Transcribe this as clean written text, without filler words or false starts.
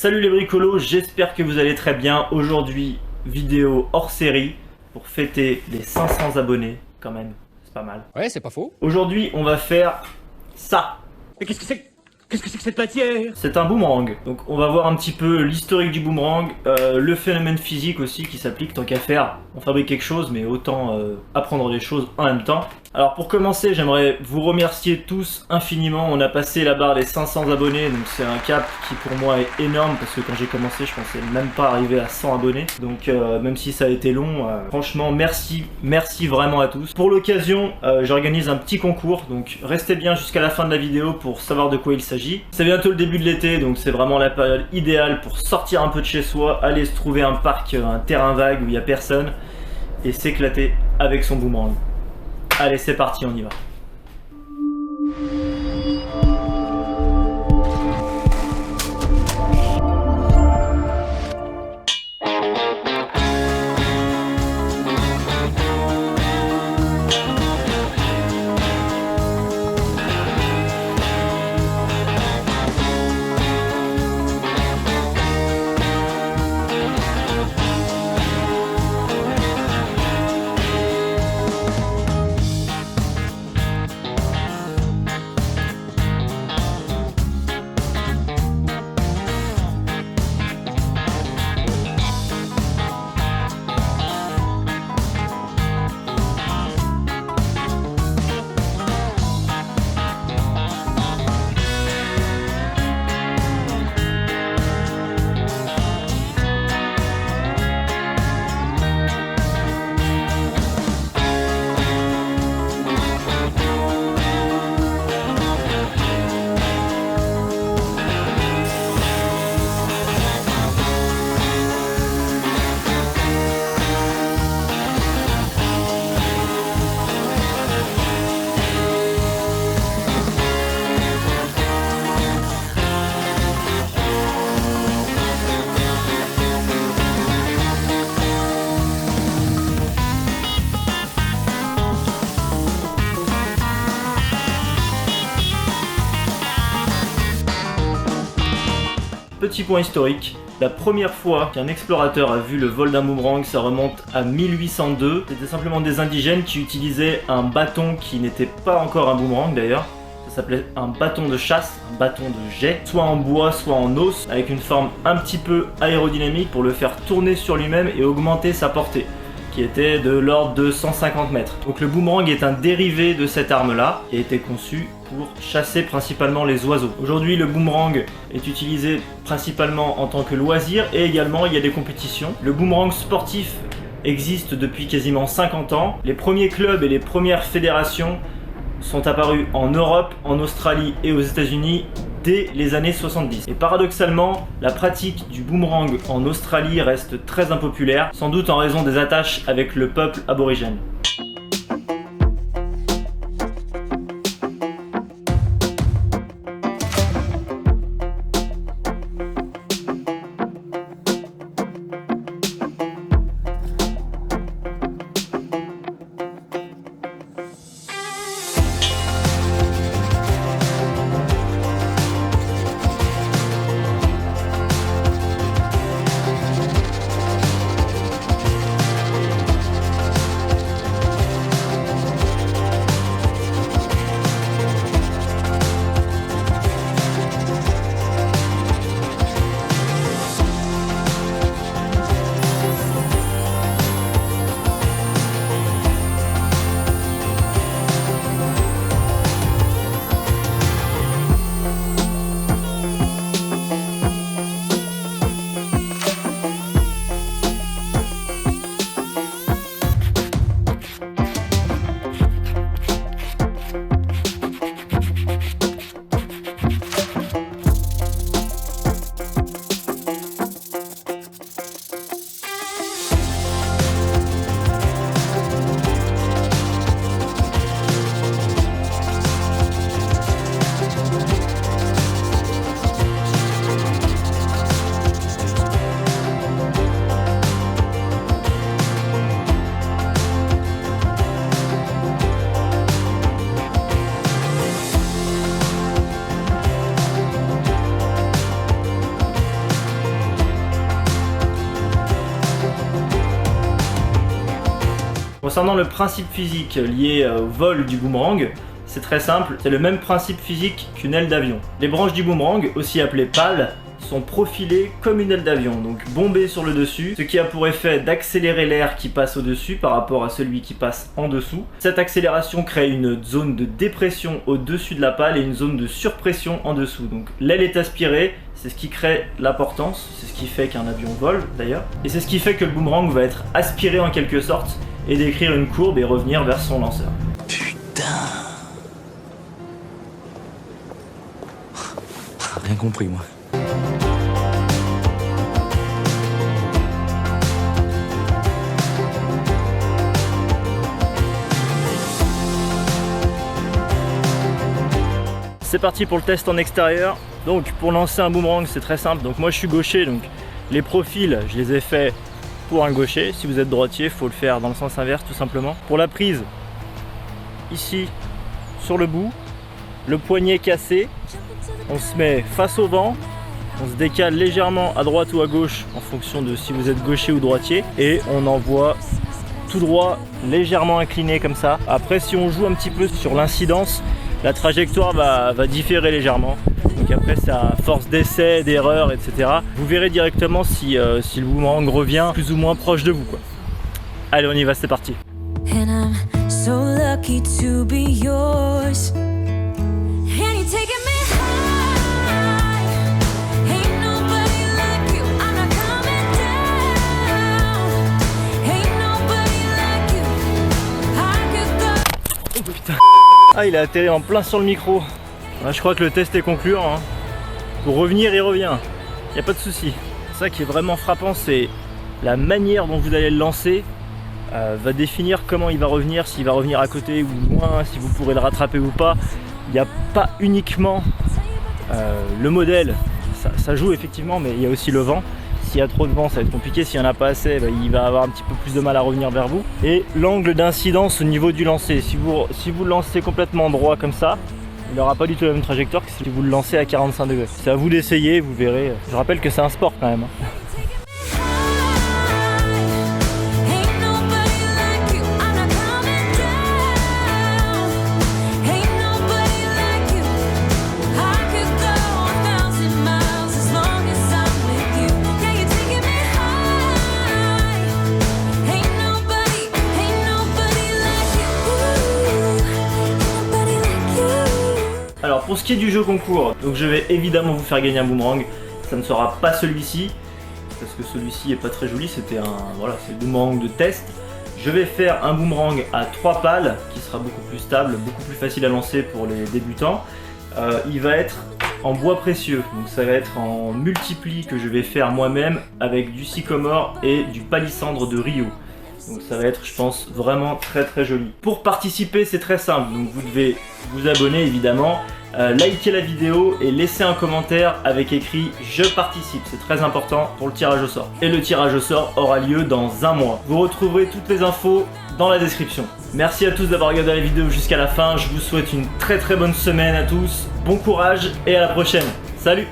Salut les bricolos, j'espère que vous allez très bien. Aujourd'hui, vidéo hors série pour fêter les 500 abonnés quand même, c'est pas mal. Ouais, c'est pas faux. Aujourd'hui, on va faire ça. Mais qu'est-ce que c'est? Qu'est-ce que c'est que cette matière? C'est un boomerang. Donc on va voir un petit peu l'historique du boomerang, le phénomène physique aussi qui s'applique tant qu'à faire. On fabrique quelque chose mais autant apprendre des choses en même temps. Alors pour commencer, j'aimerais vous remercier tous infiniment. On a passé la barre des 500 abonnés, donc c'est un cap qui pour moi est énorme parce que quand j'ai commencé, je pensais même pas arriver à 100 abonnés. Donc même si ça a été long, franchement merci vraiment à tous. Pour l'occasion, j'organise un petit concours, donc restez bien jusqu'à la fin de la vidéo pour savoir de quoi il s'agit. C'est bientôt le début de l'été, donc c'est vraiment la période idéale pour sortir un peu de chez soi, aller se trouver un parc, un terrain vague où il n'y a personne et s'éclater avec son boomerang. Allez, c'est parti, on y va. Petit point historique, la première fois qu'un explorateur a vu le vol d'un boomerang, ça remonte à 1802. C'était simplement des indigènes qui utilisaient un bâton qui n'était pas encore un boomerang d'ailleurs. Ça s'appelait un bâton de chasse, un bâton de jet, soit en bois, soit en os, avec une forme un petit peu aérodynamique pour le faire tourner sur lui-même et augmenter sa portée, qui était de l'ordre de 150 mètres. Donc le boomerang est un dérivé de cette arme-là et était conçu pour chasser principalement les oiseaux. Aujourd'hui, le boomerang est utilisé principalement en tant que loisir et également il y a des compétitions. Le boomerang sportif existe depuis quasiment 50 ans. Les premiers clubs et les premières fédérations sont apparus en Europe, en Australie et aux États-Unis dès les années 70. Et paradoxalement, la pratique du boomerang en Australie reste très impopulaire, sans doute en raison des attaches avec le peuple aborigène. Concernant le principe physique lié au vol du boomerang, c'est très simple, c'est le même principe physique qu'une aile d'avion. Les branches du boomerang, aussi appelées pales, sont profilées comme une aile d'avion, donc bombées sur le dessus, ce qui a pour effet d'accélérer l'air qui passe au-dessus par rapport à celui qui passe en dessous. Cette accélération crée une zone de dépression au-dessus de la pale et une zone de surpression en dessous. Donc l'aile est aspirée, c'est ce qui crée la portance, c'est ce qui fait qu'un avion vole d'ailleurs, et c'est ce qui fait que le boomerang va être aspiré en quelque sorte et décrire une courbe et revenir vers son lanceur. Putain. Rien compris moi. C'est parti pour le test en extérieur. Donc pour lancer un boomerang c'est très simple. Donc moi je suis gaucher, donc les profils je les ai faits pour un gaucher. Si vous êtes droitier, il faut le faire dans le sens inverse tout simplement. Pour la prise, ici sur le bout, le poignet cassé, on se met face au vent, on se décale légèrement à droite ou à gauche en fonction de si vous êtes gaucher ou droitier et on envoie tout droit, légèrement incliné comme ça. Après si on joue un petit peu sur l'incidence, la trajectoire va différer légèrement. Donc après c'est à force d'essais, d'erreurs, etc. Vous verrez directement si le boomerang revient plus ou moins proche de vous, quoi. Allez on y va, c'est parti. And I'm so lucky to be yours. And you're taking me high. Ain't nobody like you. I'm not coming down. Ain't nobody like you. I could go. Oh putain. Ah il a atterri en plein sur le micro. Là, je crois que le test est concluant, hein. Pour revenir il revient. Il n'y a pas de souci. Ça qui est vraiment frappant, c'est la manière dont vous allez le lancer. Va définir comment il va revenir, s'il va revenir à côté ou loin, si vous pourrez le rattraper ou pas. Il n'y a pas uniquement le modèle, ça joue effectivement, mais il y a aussi le vent. S'il y a trop de vent ça va être compliqué, s'il n'y en a pas assez il va avoir un petit peu plus de mal à revenir vers vous. Et l'angle d'incidence au niveau du lancer, si vous le lancez complètement droit comme ça, il n'aura pas du tout la même trajectoire que si vous le lancez à 45 degrés. C'est à vous d'essayer, vous verrez. Je rappelle que c'est un sport quand même, hein. Alors pour ce qui est du jeu concours, donc je vais évidemment vous faire gagner un boomerang. Ça ne sera pas celui-ci, parce que celui-ci est pas très joli, c'était c'est le boomerang de test. Je vais faire un boomerang à 3 pales, qui sera beaucoup plus stable, beaucoup plus facile à lancer pour les débutants. Il va être en bois précieux, donc ça va être en multipli que je vais faire moi-même avec du sycomore et du palissandre de Rio. Donc ça va être, je pense, vraiment très très joli. Pour participer, c'est très simple. Donc vous devez vous abonner évidemment, liker la vidéo et laisser un commentaire avec écrit « Je participe ». C'est très important pour le tirage au sort. Et le tirage au sort aura lieu dans un mois. Vous retrouverez toutes les infos dans la description. Merci à tous d'avoir regardé la vidéo jusqu'à la fin. Je vous souhaite une très très bonne semaine à tous. Bon courage et à la prochaine. Salut!